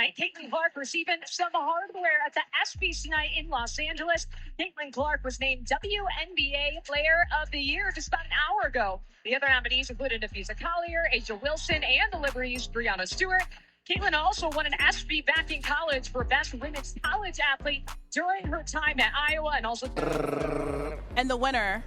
tonight. Caitlin Clark receiving some hardware at the ESPYs tonight in Los Angeles. Caitlin Clark was named WNBA Player of the Year just about an hour ago. The other nominees included Wnba Physicality, A'ja Wilson, and the Liberty's Breanna Stewart. Caitlin also won an ESPY back in college for Best Women's College Athlete during her time at Iowa, and also... And the winner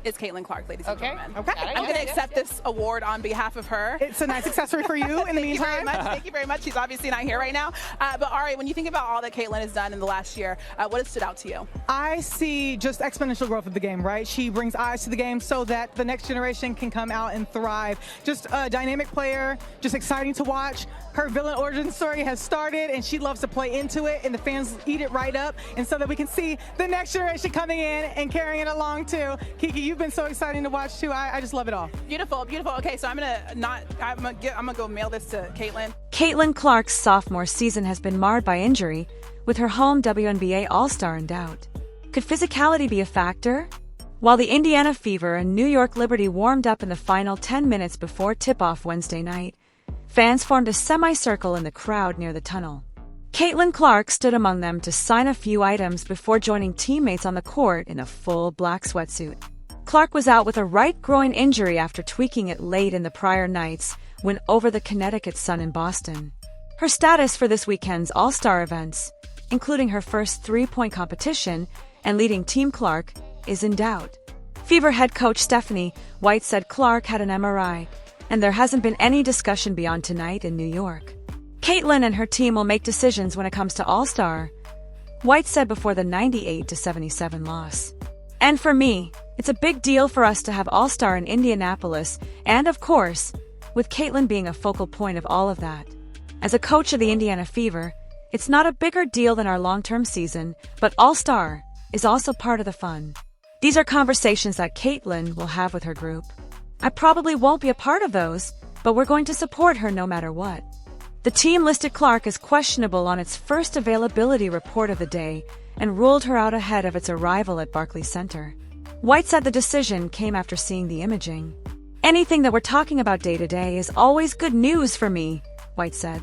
is Caitlin Clark, ladies and gentlemen. Okay. I'm going to accept this award on behalf of her. It's a nice accessory for you in the meantime. Thank you very much. She's obviously not here right now. But Ari, when you think about all that Caitlin has done in the last year, what has stood out to you? I see just exponential growth of the game, right? She brings eyes to the game so that the next generation can come out and thrive. Just a dynamic player, just exciting to watch. Her villain origin story has started, and she loves to play into it, and the fans eat it right up, and so that we can see the next generation coming in and carrying it along too. Kiki, you've been so exciting to watch too. I just love it all. Beautiful, beautiful. Okay, so I'm gonna go mail this to Caitlin. Caitlin Clark's sophomore season has been marred by injury, with her home WNBA All-Star in doubt. Could physicality be a factor? While the Indiana Fever and New York Liberty warmed up in the final 10 minutes before tip-off Wednesday night, fans formed a semicircle in the crowd near the tunnel. Caitlin Clark stood among them to sign a few items before joining teammates on the court in a full black sweatsuit. Clark was out with a right groin injury after tweaking it late in the prior night's win over the Connecticut Sun in Boston. Her status for this weekend's All-Star events, including her first three-point competition and leading Team Clark, is in doubt. Fever head coach Stephanie White said Clark had an MRI, and there hasn't been any discussion beyond tonight in New York. Caitlin and her team will make decisions when it comes to All-Star, White said before the 98-77 loss. And for me, it's a big deal for us to have All-Star in Indianapolis, and of course, with Caitlin being a focal point of all of that. As a coach of the Indiana Fever, it's not a bigger deal than our long-term season, but All-Star is also part of the fun. These are conversations that Caitlin will have with her group. I probably won't be a part of those, but we're going to support her no matter what. The team listed Clark as questionable on its first availability report of the day and ruled her out ahead of its arrival at Barclays Center. White said the decision came after seeing the imaging. Anything that we're talking about day to day is always good news for me, White said.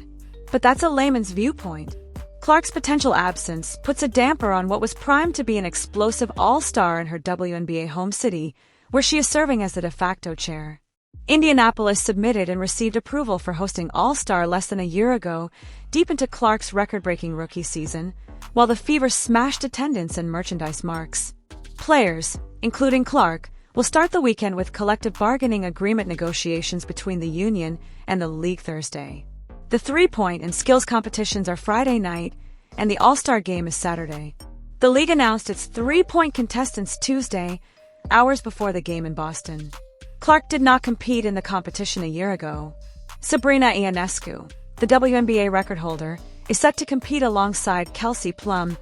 But that's a layman's viewpoint. Clark's potential absence puts a damper on what was primed to be an explosive all-star in her WNBA home city, where she is serving as the de facto chair. Indianapolis submitted and received approval for hosting All-Star less than a year ago, deep into Clark's record-breaking rookie season, while the Fever smashed attendance and merchandise marks. Players, including Clark, will start the weekend with collective bargaining agreement negotiations between the union and the league Thursday. The three-point and skills competitions are Friday night, and the All-Star game is Saturday. The league announced its three-point contestants Tuesday, hours before the game in Boston. Clark did not compete in the competition a year ago. Sabrina Ionescu, the WNBA record holder, is set to compete alongside Kelsey Plum,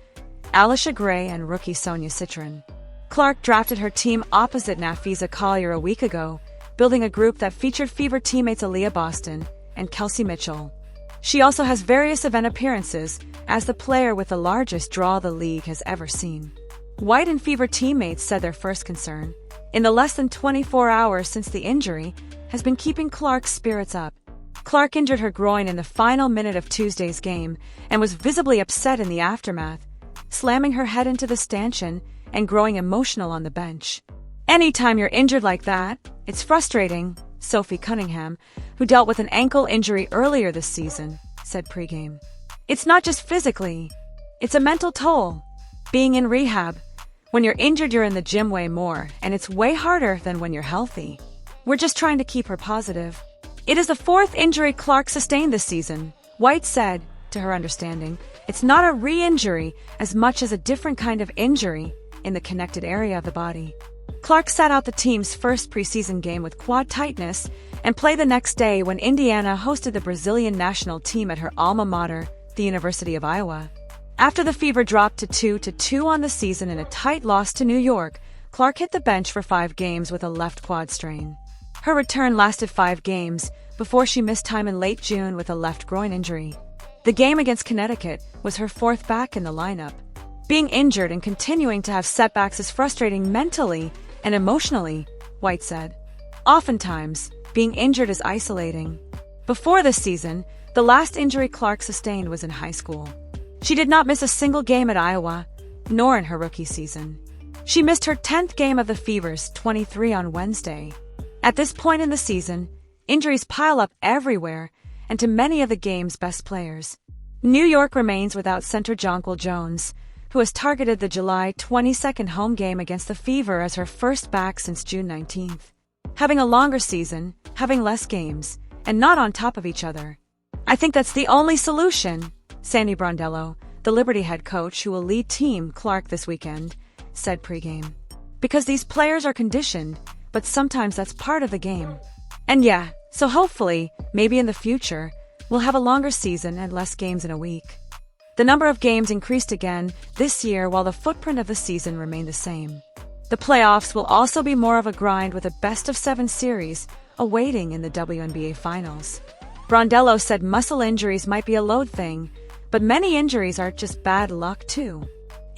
Alicia Gray, and rookie Sonia Citron. Clark drafted her team opposite Nafisa Collier a week ago, building a group that featured Fever teammates Aaliyah Boston and Kelsey Mitchell. She also has various event appearances as the player with the largest draw the league has ever seen. White and Fever teammates said their first concern, in the less than 24 hours since the injury, has been keeping Clark's spirits up. Clark injured her groin in the final minute of Tuesday's game and was visibly upset in the aftermath, slamming her head into the stanchion and growing emotional on the bench. Anytime you're injured like that, it's frustrating, Sophie Cunningham, who dealt with an ankle injury earlier this season, said pregame. It's not just physically, it's a mental toll. Being in rehab, when you're injured, you're in the gym way more, and it's way harder than when you're healthy. We're just trying to keep her positive. It is the fourth injury Clark sustained this season, White said, to her understanding. It's not a re-injury as much as a different kind of injury in the connected area of the body. Clark sat out the team's first preseason game with quad tightness and played the next day when Indiana hosted the Brazilian national team at her alma mater, the University of Iowa. After the Fever dropped to 2-2 on the season in a tight loss to New York, Clark hit the bench for 5 games with a left quad strain. Her return lasted 5 games before she missed time in late June with a left groin injury. The game against Connecticut was her 4th back in the lineup. Being injured and continuing to have setbacks is frustrating mentally and emotionally, White said. Oftentimes, being injured is isolating. Before this season, The last injury Clark sustained was in high school. She did not miss a single game at Iowa, nor in her rookie season. She missed her 10th game of the Fever's 23 on Wednesday. At this point in the season, injuries pile up everywhere and to many of the game's best players. New York remains without center Jonquil Jones, who has targeted the July 22nd home game against the Fever as her first back since June 19th. Having a longer season, having less games, and not on top of each other. I think that's the only solution, Sandy Brondello, the Liberty head coach who will lead Team Clark this weekend, said pregame. Because these players are conditioned, but sometimes that's part of the game. And yeah, so hopefully, maybe in the future, we'll have a longer season and less games in a week. The number of games increased again this year while the footprint of the season remained the same. The playoffs will also be more of a grind with a best-of-7 series awaiting in the WNBA Finals. Brondello said muscle injuries might be a load thing, but many injuries are just bad luck too.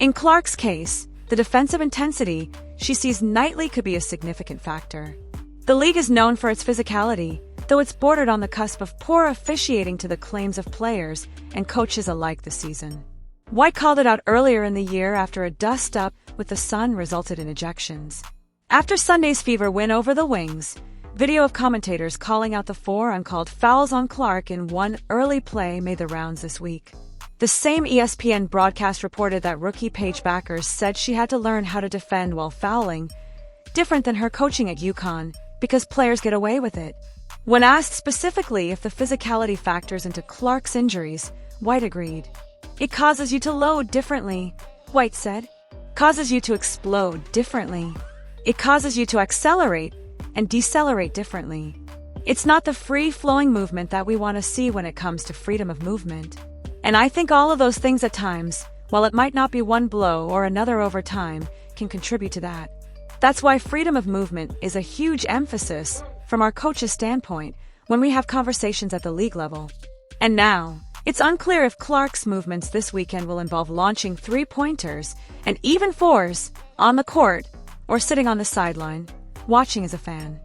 In Clark's case, the defensive intensity she sees nightly could be a significant factor. The league is known for its physicality, though it's bordered on the cusp of poor officiating to the claims of players and coaches alike this season. White called it out earlier in the year after a dust-up with the Sun resulted in ejections. After Sunday's Fever win over the Wings, video of commentators calling out the 4 uncalled fouls on Clark in one early play made the rounds this week. The same ESPN broadcast reported that rookie Paige Backers said she had to learn how to defend while fouling, different than her coaching at UConn, because players get away with it. When asked specifically if the physicality factors into Clark's injuries, White agreed. It causes you to load differently, White said. Causes you to explode differently. It causes you to accelerate and decelerate differently. It's not the free-flowing movement that we want to see when it comes to freedom of movement. And I think all of those things at times, while it might not be one blow or another over time, can contribute to that. That's why freedom of movement is a huge emphasis from our coach's standpoint when we have conversations at the league level. And now, it's unclear if Clark's movements this weekend will involve launching 3-pointers and even 4s on the court or sitting on the sideline, watching as a fan.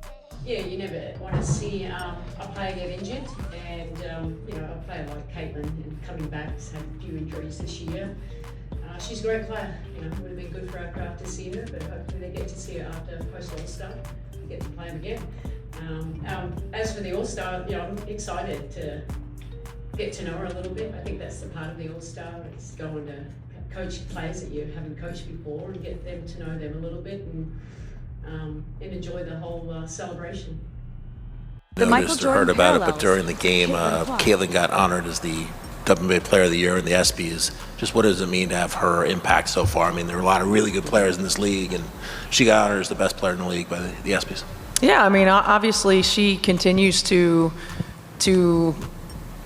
Yeah, you never want to see a player get injured, and a player like Caitlin and coming back has had a few injuries this year. She's a great player. It would have been good for our craft to see her, but hopefully they get to see her after post All-Star. We get to play them again. As for the All-Star, I'm excited to get to know her a little bit. I think that's the part of the All-Star. It's going to coach players that you haven't coached before and get them to know them a little bit and enjoy the whole celebration. The Michael Noticed or Jordan heard about it, parallels. but during the game, Caitlin got honored as the WNBA Player of the Year in the ESPYs. Just what does it mean to have her impact so far? I mean, there are a lot of really good players in this league, and she got honored as the best player in the league by the ESPYs. Yeah, I mean, obviously she continues to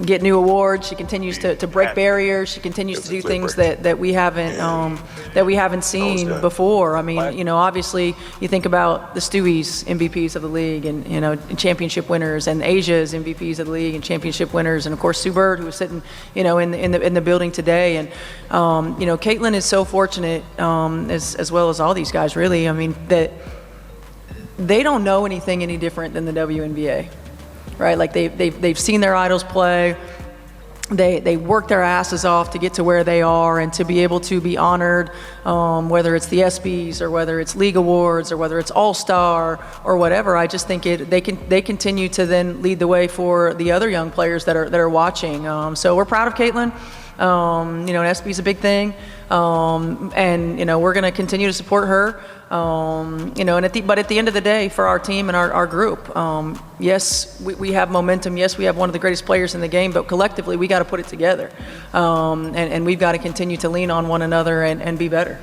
get new awards. She continues to break barriers. She continues to do things that we haven't seen before. I mean, obviously you think about the Stewie's MVPs of the league, and championship winners, and Asia's MVPs of the league and championship winners, and of course Sue Bird, who was sitting in the building today. And Caitlin is so fortunate, as well as all these guys, really. I mean, that they don't know anything any different than the WNBA. Right, like they've seen their idols play. They work their asses off to get to where they are, and to be able to be honored, whether it's the ESPYs or whether it's league awards or whether it's All-Star or whatever. I just think they continue to then lead the way for the other young players that are watching. So we're proud of Caitlin. An ESPY's a big thing, and we're going to continue to support her. But at the end of the day, for our team and our group, yes, we have momentum. Yes, we have one of the greatest players in the game, but collectively we got to put it together, and we've got to continue to lean on one another and be better.